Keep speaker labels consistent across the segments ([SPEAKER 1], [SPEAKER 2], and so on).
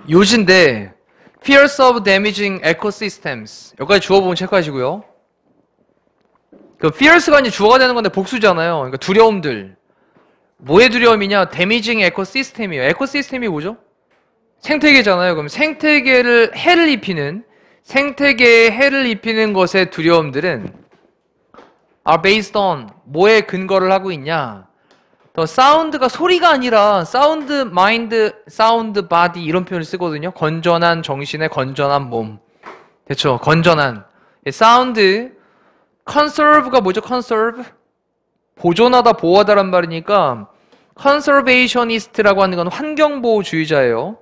[SPEAKER 1] 요지인데 Fears of damaging ecosystems 여기까지 주어 보면 체크하시고요. 그 fears가 이제 주어가 되는 건데 복수잖아요. 그러니까 두려움들. 뭐의 두려움이냐? damaging ecosystem이에요. 에코시스템이 뭐죠? 생태계잖아요. 그럼 생태계를 해를 입히는 생태계에 해를 입히는 것의 두려움들은 are based on 뭐에 근거를 하고 있냐? 더 사운드가 소리가 아니라 사운드 마인드, 사운드 바디 이런 표현을 쓰거든요. 건전한 정신의 건전한 몸. 그렇죠? 건전한 사운드 conserve가 뭐죠? conserve 보존하다 보호하다란 말이니까 conservationist라고 하는 건 환경보호주의자예요.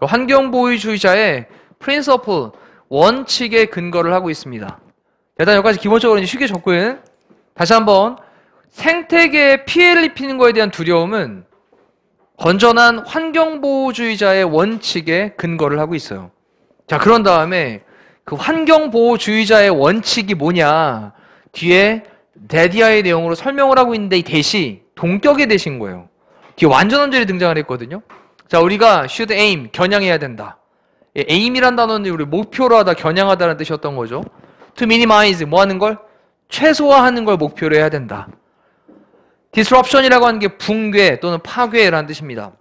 [SPEAKER 1] 환경보호주의자의 principle 원칙에 근거를 하고 있습니다. 일단 여기까지 기본적으로 이제 쉽게 접근. 다시 한번 생태계에 피해를 입히는 것에 대한 두려움은 건전한 환경보호주의자의 원칙에 근거를 하고 있어요. 자, 그런 다음에 그 환경보호주의자의 원칙이 뭐냐 뒤에 데디아의 내용으로 설명을 하고 있는데 이 대시 동격의 대시인 거예요. 뒤에 완전언절이 등장을 했거든요. 자, 우리가 should aim 겨냥해야 된다. aim이란 단어는 우리 목표로 하다 겨냥하다라는 뜻이었던 거죠. to minimize 뭐 하는 걸? 최소화하는 걸 목표로 해야 된다. disruption이라고 하는 게 붕괴 또는 파괴라는 뜻입니다.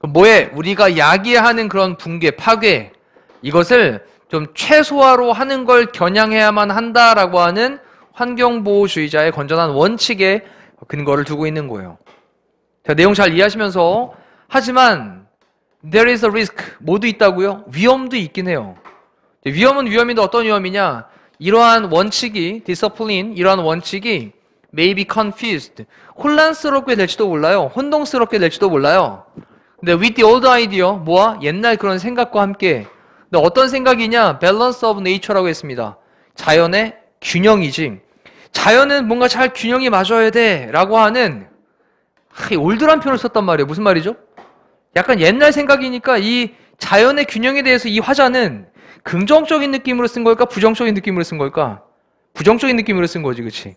[SPEAKER 1] 뭐에 우리가 야기하는 그런 붕괴, 파괴 이것을 좀 최소화로 하는 걸 겨냥해야만 한다라고 하는 환경보호주의자의 건전한 원칙에 근거를 두고 있는 거예요. 자, 내용 잘 이해하시면서 하지만 there is a risk 모두 있다고요? 위험도 있긴 해요. 위험은 위험인데 어떤 위험이냐? 이러한 원칙이 discipline 이러한 원칙이 may be confused 혼란스럽게 될지도 몰라요. 혼동스럽게 될지도 몰라요. 근데 with the old idea 뭐야? 옛날 그런 생각과 함께 근데 어떤 생각이냐? balance of nature라고 했습니다. 자연의 균형이지. 자연은 뭔가 잘 균형이 맞아야 돼 라고 하는 올드란 표현을 썼단 말이에요. 무슨 말이죠? 약간 옛날 생각이니까 이 자연의 균형에 대해서 이 화자는 긍정적인 느낌으로 쓴 걸까? 부정적인 느낌으로 쓴 걸까? 부정적인 느낌으로 쓴 거지, 그치?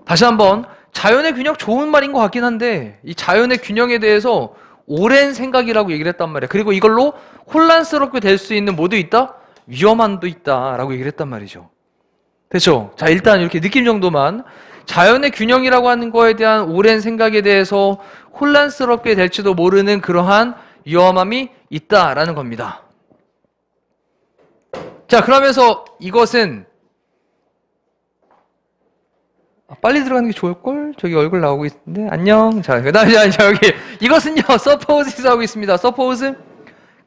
[SPEAKER 1] 다시 한번 자연의 균형 좋은 말인 것 같긴 한데 이 자연의 균형에 대해서 오랜 생각이라고 얘기를 했단 말이야. 그리고 이걸로 혼란스럽게 될 수 있는 뭐도 있다? 위험함도 있다 라고 얘기를 했단 말이죠. 됐죠? 자, 일단 이렇게 느낌 정도만 자연의 균형이라고 하는 거에 대한 오랜 생각에 대해서 혼란스럽게 될지도 모르는 그러한 위험함이 있다라는 겁니다. 자, 그러면서 이것은 빨리 들어가는 게 좋을걸? 저기 얼굴 나오고 있는데 안녕. 자, 그 다음에 여기 이것은요 suppose 하고 있습니다. suppose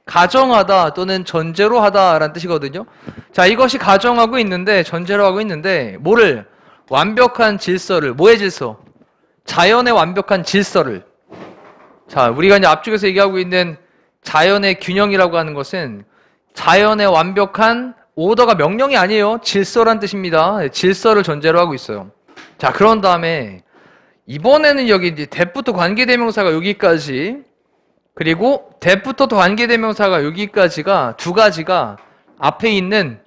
[SPEAKER 1] 가정하다 또는 전제로 하다라는 뜻이거든요. 자, 이것이 가정하고 있는데 전제로 하고 있는데 뭐를? 완벽한 질서를. 뭐의 질서? 자연의 완벽한 질서를. 자, 우리가 이제 앞쪽에서 얘기하고 있는 자연의 균형이라고 하는 것은 자연의 완벽한 오더가 명령이 아니에요. 질서란 뜻입니다. 질서를 전제로 하고 있어요. 자, 그런 다음에 이번에는 여기 이제 that부터 관계대명사가 여기까지 그리고 that부터 관계대명사가 여기까지가 두 가지가 앞에 있는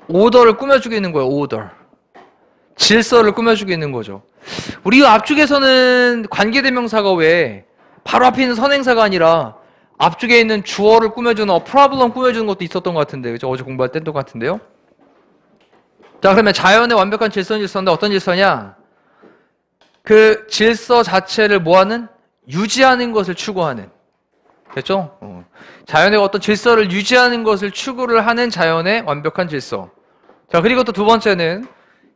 [SPEAKER 1] 오더를 꾸며주고 있는 거예요. 오더. 질서를 꾸며주고 있는 거죠. 우리 앞쪽에서는 관계대명사가 왜 바로 앞에 있는 선행사가 아니라 앞쪽에 있는 주어를 꾸며주는 problem 꾸며주는 것도 있었던 것 같은데 그죠? 어제 공부할 땐 똑같은데요. 자, 그러면 자연의 완벽한 질서인데 어떤 질서냐? 그 질서 자체를 뭐하는? 유지하는 것을 추구하는. 됐죠? 자연의 어떤 질서를 유지하는 것을 추구를 하는 자연의 완벽한 질서. 자, 그리고 또 두 번째는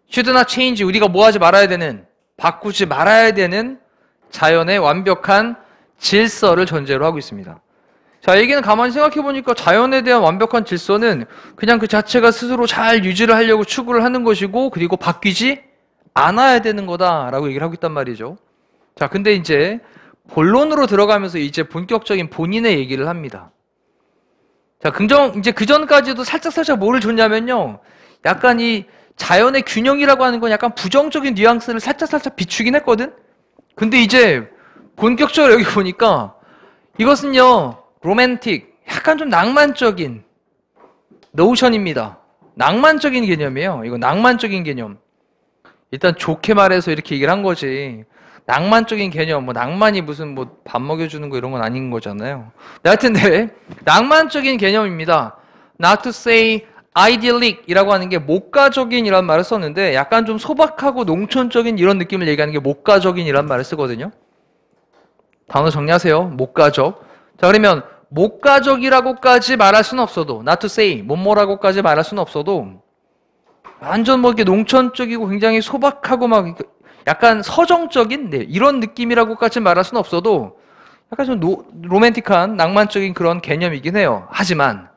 [SPEAKER 1] should not change 우리가 뭐하지 말아야 되는 바꾸지 말아야 되는 자연의 완벽한 질서를 전제로 하고 있습니다. 자, 얘기는 가만히 생각해보니까 자연에 대한 완벽한 질서는 그냥 그 자체가 스스로 잘 유지를 하려고 추구를 하는 것이고 그리고 바뀌지 않아야 되는 거다라고 얘기를 하고 있단 말이죠. 자, 근데 이제 본론으로 들어가면서 이제 본격적인 본인의 얘기를 합니다. 자, 이제 그 전까지도 살짝 뭐를 줬냐면요. 약간 이 자연의 균형이라고 하는 건 약간 부정적인 뉘앙스를 살짝 비추긴 했거든? 근데 이제 본격적으로 여기 보니까 이것은요, 로맨틱, 약간 좀 낭만적인 노션입니다. 낭만적인 개념이에요. 이거 낭만적인 개념. 일단 좋게 말해서 이렇게 얘기를 한 거지. 낭만적인 개념, 뭐 낭만이 무슨 뭐 밥 먹여주는 거 이런 건 아닌 거잖아요. 하여튼 네, 낭만적인 개념입니다. Not to say idyllic 이라고 하는 게 목가적인 이란 말을 썼는데 약간 좀 소박하고 농촌적인 이런 느낌을 얘기하는 게 목가적인 이란 말을 쓰거든요. 단어 정리하세요. 목가적. 자, 그러면 목가적이라고까지 말할 수는 없어도 not to say 뭐뭐라고까지 말할 수는 없어도 완전 뭐 이렇게 농촌적이고 굉장히 소박하고 막 약간 서정적인 이런 느낌이라고까지 말할 수는 없어도 약간 좀 로맨틱한 낭만적인 그런 개념이긴 해요. 하지만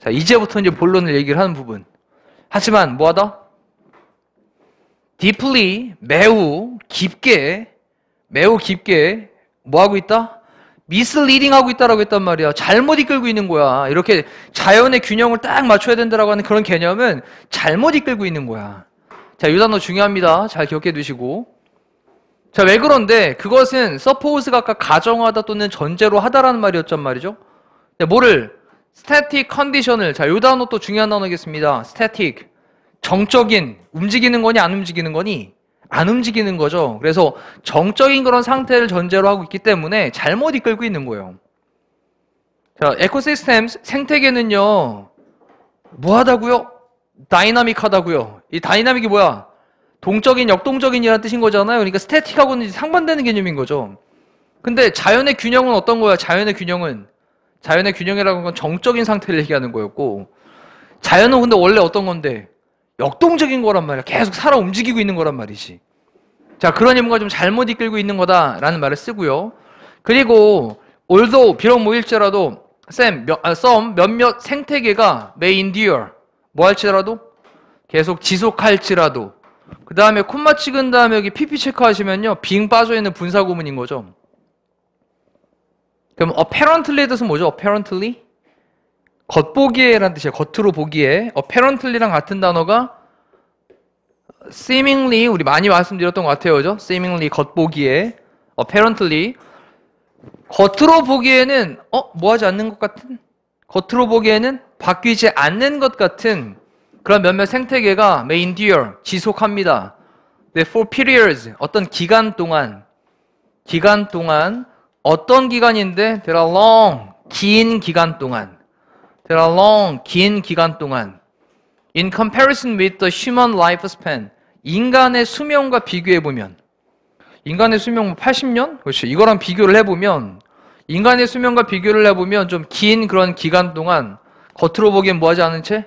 [SPEAKER 1] 자, 이제부터 이제 본론을 얘기를 하는 부분. 하지만 뭐하다? deeply 매우 깊게 뭐 하고 있다? misleading 하고 있다라고 했단 말이야. 잘못 이끌고 있는 거야. 이렇게 자연의 균형을 딱 맞춰야 된다라고 하는 그런 개념은 잘못 이끌고 있는 거야. 자, 이 단어 중요합니다. 잘 기억해 두시고. 자, 왜 그런데 그것은 suppose가 아까 가정하다 또는 전제로 하다라는 말이었단 말이죠. 뭐를 static condition을 자, 이 단어 또 중요한 단어겠습니다. static 정적인 움직이는 거니 안 움직이는 거니 안 움직이는 거죠. 그래서 정적인 그런 상태를 전제로 하고 있기 때문에 잘못 이끌고 있는 거예요. 자, 에코시스템 생태계는요 뭐하다고요? 다이나믹하다고요. 이 다이나믹이 뭐야? 동적인, 역동적인이라는 뜻인 거잖아요. 그러니까 스태틱하고는 상반되는 개념인 거죠. 근데 자연의 균형은 어떤 거야? 자연의 균형이라는 건 정적인 상태를 얘기하는 거였고 자연은 근데 원래 어떤 건데? 역동적인 거란 말이야. 계속 살아 움직이고 있는 거란 말이지. 자, 그러니 뭔가 좀 잘못 이끌고 있는 거다라는 말을 쓰고요. 그리고 although 비록 뭐일지라도 some 몇몇 생태계가 may endure 뭐 할지라도 계속 지속할지라도 그 다음에 콤마 찍은 다음에 여기 PP 체크하시면요 빙 빠져있는 분사구문인 거죠. 그럼 apparently에 대해서 뭐죠? apparently? 겉보기에라는 뜻이에요. 겉으로 보기에. apparently랑 같은 단어가 seemingly 우리 많이 말씀드렸던 것 같아요. 그죠? seemingly 겉보기에 apparently 겉으로 보기에는 뭐 하지 않는 것 같은 겉으로 보기에는 바뀌지 않는 것 같은 그런 몇몇 생태계가 may endure 지속합니다. for periods 어떤 기간 동안 어떤 기간인데 there are long 긴 기간 동안 긴 기간 동안 in comparison with the human lifespan 인간의 수명과 비교해보면 인간의 수명 80년? 그렇죠. 이거랑 비교를 해보면 인간의 수명과 비교를 해보면 좀 긴 그런 기간 동안 겉으로 보기엔 뭐하지 않은 채?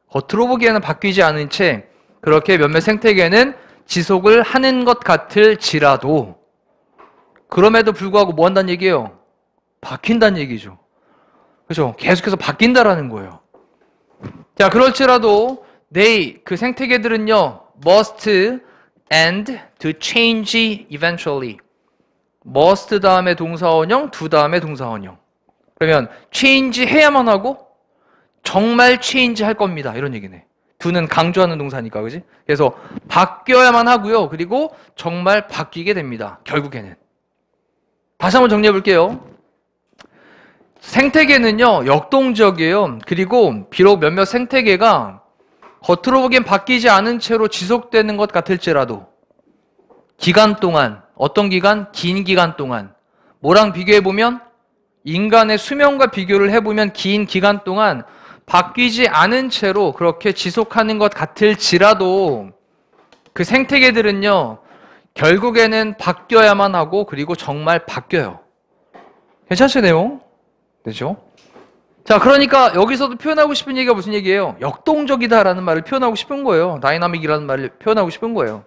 [SPEAKER 1] 겉으로 보기에는 바뀌지 않은 채 그렇게 몇몇 생태계는 지속을 하는 것 같을지라도 그럼에도 불구하고 뭐 한다는 얘기예요? 바뀐다는 얘기죠. 그렇죠? 계속해서 바뀐다라는 거예요. 자, 그럴지라도 그 생태계들은요 must and to change eventually. must 다음에 동사원형, do 다음에 동사원형. 그러면 change 해야만 하고 정말 change 할 겁니다. 이런 얘기네. do는 강조하는 동사니까, 그지? 그래서 바뀌어야만 하고요. 그리고 정말 바뀌게 됩니다. 결국에는. 다시 한번 정리해 볼게요. 생태계는요 역동적이에요. 그리고 비록 몇몇 생태계가 겉으로 보기엔 바뀌지 않은 채로 지속되는 것 같을지라도 기간 동안 어떤 기간? 긴 기간 동안 뭐랑 비교해보면 인간의 수명과 비교를 해보면 긴 기간 동안 바뀌지 않은 채로 그렇게 지속하는 것 같을지라도 그 생태계들은요 결국에는 바뀌어야만 하고 그리고 정말 바뀌어요. 괜찮죠 내용? 되죠? 자, 그러니까 여기서도 표현하고 싶은 얘기가 무슨 얘기예요? 역동적이다라는 말을 표현하고 싶은 거예요. 다이나믹이라는 말을 표현하고 싶은 거예요.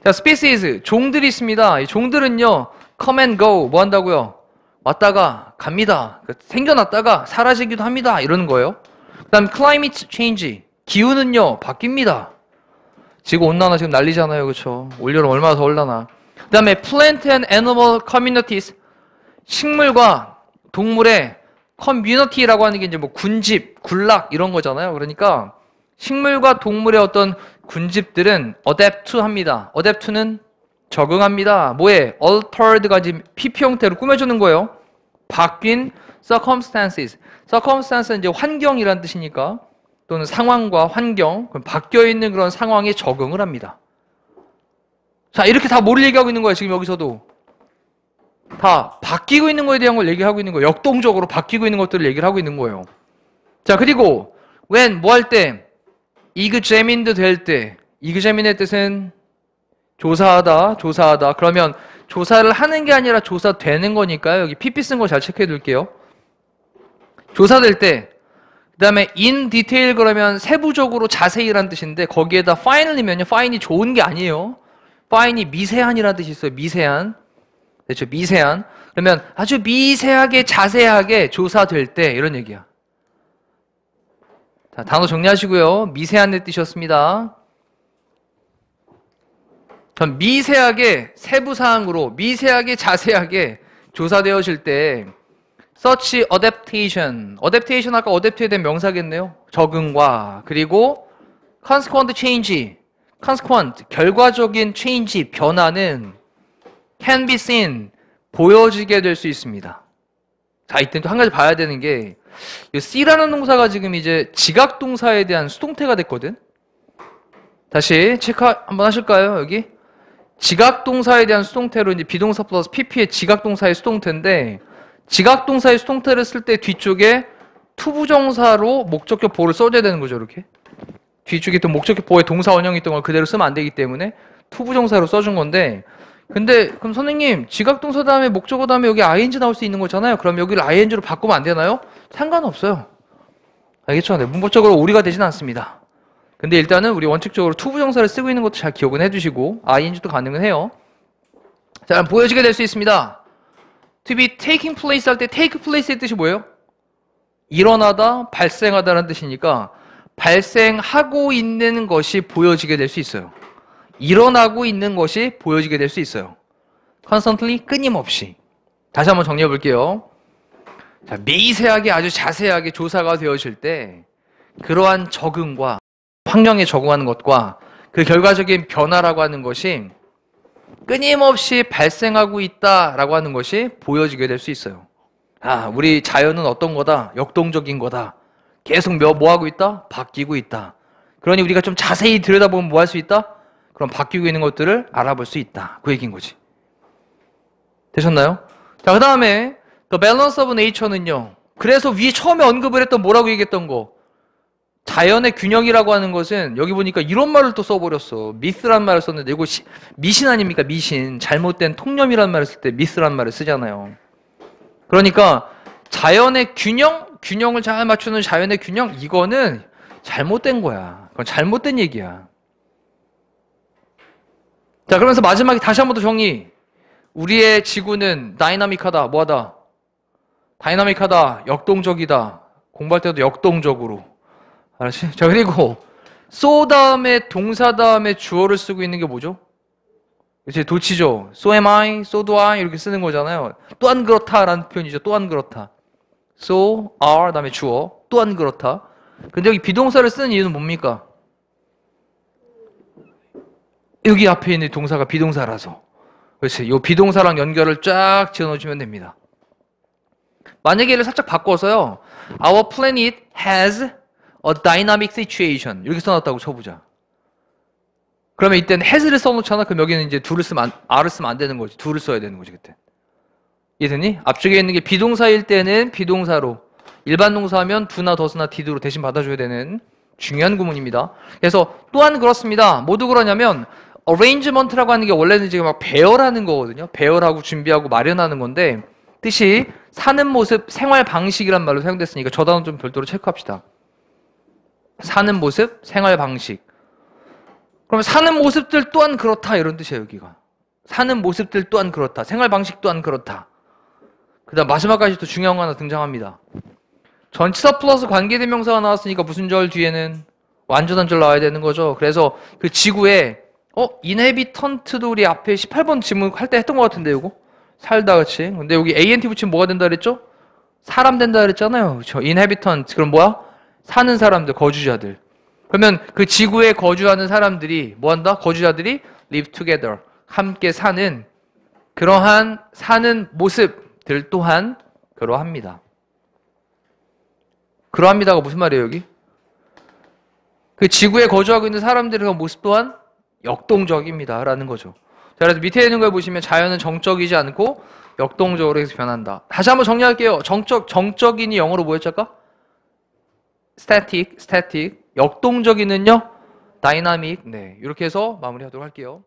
[SPEAKER 1] 자, species, 종들이 있습니다. 이 종들은요, come and go, 뭐 한다고요? 왔다가 갑니다. 생겨났다가 사라지기도 합니다. 이러는 거예요. 그 다음 climate change, 기후는요, 바뀝니다. 지구온난화 지금 난리잖아요. 그렇죠? 올여름 얼마나 더 올라나. 그 다음에 plant and animal communities, 식물과 동물의 커뮤니티라고 하는 게 이제 뭐 군집, 군락 이런 거잖아요. 그러니까 식물과 동물의 어떤 군집들은 adapt to 합니다. adapt to는 적응합니다. 뭐에? altered가 지금 PP 형태로 꾸며주는 거예요. 바뀐 circumstances. circumstance는 이제 환경이라는 뜻이니까 또는 상황과 환경, 바뀌어 있는 그런 상황에 적응을 합니다. 자, 이렇게 다 뭐를 얘기하고 있는 거야, 지금 여기서도. 다 바뀌고 있는 거에 대한 걸 얘기하고 있는 거예요. 역동적으로 바뀌고 있는 것들을 얘기를 하고 있는 거예요. 자, 그리고 when 뭐 할 때? examined 될 때. examine의 뜻은 조사하다. 그러면 조사를 하는 게 아니라 조사되는 거니까요. 여기 pp 쓴 거 잘 체크해 둘게요. 조사될 때. 그 다음에 in detail 그러면 세부적으로 자세히란 뜻인데 거기에다 fine이면요. fine이 좋은 게 아니에요. fine이 미세한이라는 뜻이 있어요. 미세한. 그렇죠. 미세한. 그러면 아주 미세하게 자세하게 조사될 때 이런 얘기야. 자, 단어 정리하시고요. 미세한의 뜻이었습니다. 전 미세하게 세부사항으로 미세하게 자세하게 조사되어질 때 such adaptation. adaptation 아까 adapt에 대한 명사겠네요. 적응과 그리고 consequent change. consequent 결과적인 change 변화는 can be seen 보여지게 될 수 있습니다. 자, 이때 또 한 가지 봐야 되는 게 이 C라는 동사가 지금 이제 지각 동사에 대한 수동태가 됐거든. 다시 체크 한번 하실까요? 여기 지각 동사에 대한 수동태로 이제 비동사 플러스 pp의 지각 동사의 수동태인데 지각 동사의 수동태를 쓸 때 뒤쪽에 투부정사로 목적격 보호를 써줘야 되는 거죠. 이렇게 뒤쪽에 또 목적격 보호의 동사 원형이 있던 걸 그대로 쓰면 안 되기 때문에 투부정사로 써준 건데 근데 그럼 선생님 지각동사 다음에 목적어 다음에 여기 ing 나올 수 있는 거잖아요. 그럼 여기를 ing로 바꾸면 안 되나요? 상관없어요. 알겠죠? 네, 문법적으로 오류가 되진 않습니다. 근데 일단은 우리 원칙적으로 투부정사를 쓰고 있는 것도 잘 기억은 해주시고 ing도 가능은 해요. 자, 보여지게 될 수 있습니다. to be taking place 할 때 take place의 뜻이 뭐예요? 일어나다, 발생하다라는 뜻이니까 발생하고 있는 것이 보여지게 될 수 있어요. 일어나고 있는 것이 보여지게 될 수 있어요. constantly 끊임없이. 다시 한번 정리해 볼게요. 자, 미세하게 아주 자세하게 조사가 되어질 때 그러한 적응과 환경에 적응하는 것과 그 결과적인 변화라고 하는 것이 끊임없이 발생하고 있다라고 하는 것이 보여지게 될 수 있어요. 아, 우리 자연은 어떤 거다? 역동적인 거다. 계속 뭐 하고 있다? 바뀌고 있다. 그러니 우리가 좀 자세히 들여다보면 뭐 할 수 있다? 그럼 바뀌고 있는 것들을 알아볼 수 있다. 그 얘기인 거지. 되셨나요? 자, 그 다음에 The balance of nature는요. 그래서 위에 처음에 언급을 했던 뭐라고 얘기했던 거. 자연의 균형이라고 하는 것은 여기 보니까 이런 말을 또 써버렸어. 미스란 말을 썼는데 이거 미신 아닙니까? 미신. 잘못된 통념이란 말을 쓸 때 미스란 말을 쓰잖아요. 그러니까 자연의 균형을 잘 맞추는 자연의 균형 이거는 잘못된 거야. 그건 잘못된 얘기야. 자, 그러면서 마지막에 다시 한 번 더 정리. 우리의 지구는 다이나믹하다. 뭐하다? 다이나믹하다. 역동적이다. 공부할 때도 역동적으로. 알았지? 자, 그리고 so 다음에 동사 다음에 주어를 쓰고 있는 게 뭐죠? 그치, 도치죠. so am I, so do I 이렇게 쓰는 거잖아요. 또한 그렇다라는 표현이죠. 또한 그렇다. so are 다음에 주어. 또한 그렇다. 근데 여기 비동사를 쓰는 이유는 뭡니까? 여기 앞에 있는 동사가 비동사라서. 그렇지. 이 비동사랑 연결을 쫙 지어놓으시면 됩니다. 만약에 얘를 살짝 바꿔서요. Our planet has a dynamic situation. 이렇게 써놨다고 쳐보자. 그러면 이때는 has를 써놓잖아. 그럼 여기는 이제 do를 쓰면 a를 쓰면 안 되는 거지. do를 써야 되는 거지 그때. 이해됐니? 앞쪽에 있는 게 비동사일 때는 비동사로, 일반 동사하면 do나 does나 did로 대신 받아줘야 되는 중요한 구문입니다. 그래서 또한 그렇습니다. 뭐도 그러냐면 arrangement라고 하는 게 원래는 지금 막 배열하는 거거든요. 배열하고 준비하고 마련하는 건데 뜻이 사는 모습, 생활 방식이란 말로 사용됐으니까 저 단어 좀 별도로 체크합시다. 사는 모습, 생활 방식. 그러면 사는 모습들 또한 그렇다 이런 뜻이에요. 여기가. 사는 모습들 또한 그렇다. 생활 방식 또한 그렇다. 그 다음 마지막까지 또 중요한 거 하나 등장합니다. 전치사 플러스 관계대명사가 나왔으니까 무슨 절 뒤에는 완전한 절 나와야 되는 거죠. 그래서 그 지구에 inhabitant도 우리 앞에 18번 질문 할 때 했던 것 같은데 이거 살다 그치? 근데 여기 ant 붙이면 뭐가 된다 그랬죠? 사람 된다 그랬잖아요. 그렇죠? inhabitant 그럼 뭐야? 사는 사람들, 거주자들. 그러면 그 지구에 거주하는 사람들이 뭐 한다? 거주자들이 live together 함께 사는 그러한 사는 모습들 또한 그러합니다. 그러합니다가 무슨 말이에요 여기? 그 지구에 거주하고 있는 사람들의 모습 또한 역동적입니다 라는 거죠. 자, 그래서 밑에 있는 걸 보시면 자연은 정적이지 않고 역동적으로 계속 변한다. 다시 한번 정리할게요. 정적인이 영어로 뭐였죠 아까? static. 역동적인은요? dynamic. 네, 이렇게 해서 마무리하도록 할게요.